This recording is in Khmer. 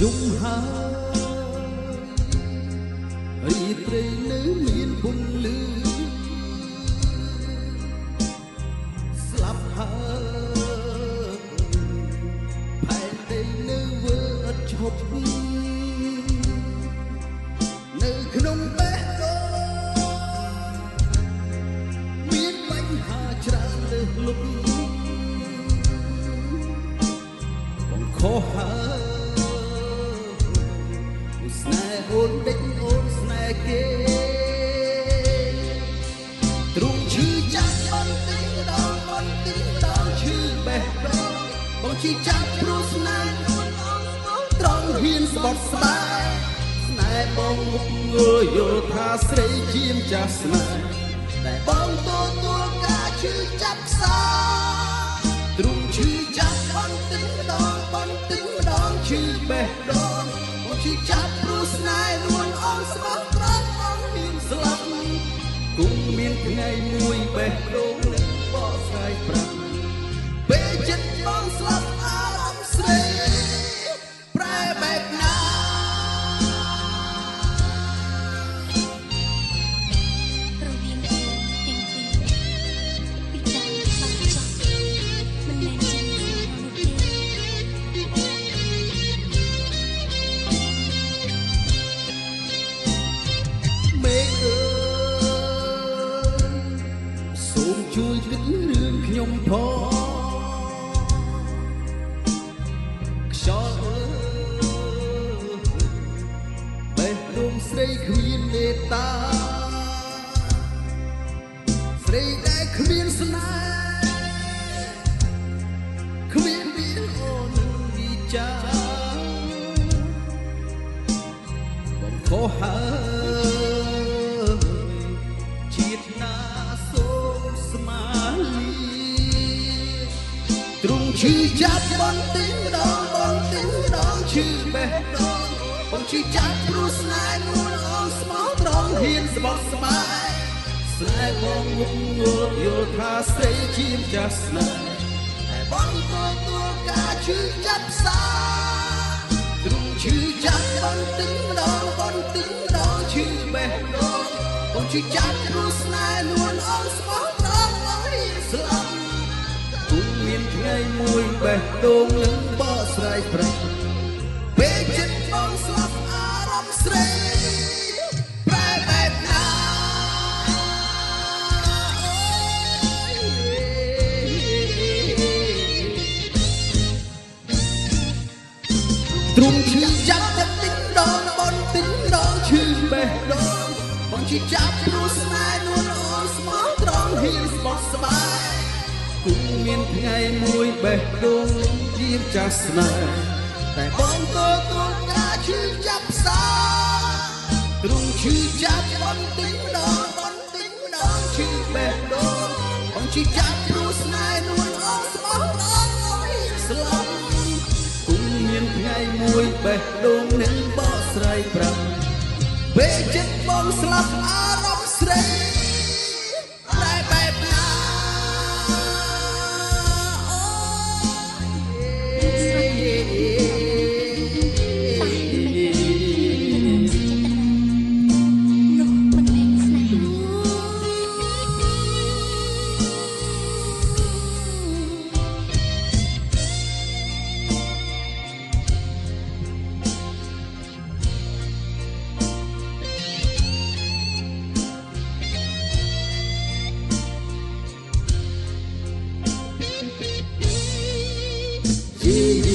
យំហើយរីត្រីនៅមានពន្លឺស្លាប់ហើយផែនដីនៅវើអត់ឈប់នៅក្នុងបេះដូងមានបញ្ហាច្រើនលើសលប់បងខុសហើយស្នេហ៍អូនដេញអូនស្នេហ៍គេទ្រង់ឈឺចាប់បន្តិចម្ដងបន្តិចម្ដងឈឺបេះដូងបងឈឺចាប់ព្រោះស្នេហ៍អូនត្រង់ហ៊ានស្បត់ស្បែកស្នេហ៍បងមុខងើយល់ថាស្រីជាម្ចាស់ស្នេហ៍តែបងទទួលការឈឺចាប់ផ្សាទ្រង់ឈឺចាប់បន្តិចម្ដងបន្តិចម្ដងឈឺបេះដូងបងឈឺចាប់ព្រោះស្នេហ៍នួនអងស្មោះត្រង់អងហ៊ានស្លាប់គង់មានថ្ងៃមួយបេះដូងនឹងបកស្រាយប្រាប់ពេលចិត្តបងស្លាប់អារម្មណ៍ស្រីប្រែបែបណារវាងយើងទាំងពីរពីដើមដល់ចប់មិនមែនជាស្នេហ៍នោះទេមេឃអើយសូមជួយគិតរឿងខ្ញុំផងខ្យល់អើយបេះដូងស្រីគ្មានមេត្តាស្រីដែលគ្មានស្នេហ៍គ្មានមានអូននឹងវិចារបងខុសហើយជាតិណាសូមស្មាលីទ្រង់ឈឺចាប់បន្តិចម្ដងបន្តិចម្ដងឈឺបេះដូងបងឈឺចាប់ព្រោះស្នេហ៍នួនអងស្មោះត្រង់ហ៊ានស្បត់ស្បែកស្នេហ៍បងមុខងើយល់ថាស្រីជាម្ចាស់ស្នេហ៍តែបងទទួលការឈឺចាប់ផ្សាទ្រង់ឈឺចាប់បន្តិចម្ដងបន្តិចម្ដងឈឺបេះដូងបងឈឺចាប់ព្រោះស្នេហ៍នួនអងស្មោះត្រង់អងហ៊ានស្លាប់គង់មានថ្ងៃមួយបេះដូងនឹងបកស្រាយប្រាប់ពេលចិត្តបងស្លាប់អារម្មណ៍ស្រីប្រែបែបណាទ្រង់ឈឺចាប់បន្តិចម្ដងបន្តិចម្ដងឈឺបេះដូងបងឈឺចាប់ព្រោះស្នេហ៍នួនអងស្មោះត្រង់ហ៊ានស្បត់ស្បែកគង់មានថ្ងៃមួយបេះដូងជាម្ចាស់ស្នេហ៍តែបងទទួលការឈឺចាប់ផ្សាទ្រង់ឈឺចាប់បន្តិចម្ដងបន្តិចម្ដងឈឺបេះដូងបងឈឺចាប់ព្រោះស្នេហ៍នួនអងស្មោះត្រង់អងហ៊ានស្លាប់គង់មានថ្ងៃមួយបេះដូងនឹងបកស្រាយប្រាប់ពេលចិត្តបងស្លាប់អារម្មណ៍ស្រីប្រែបែបណានោះមិនមែនស្នេហ៍ជា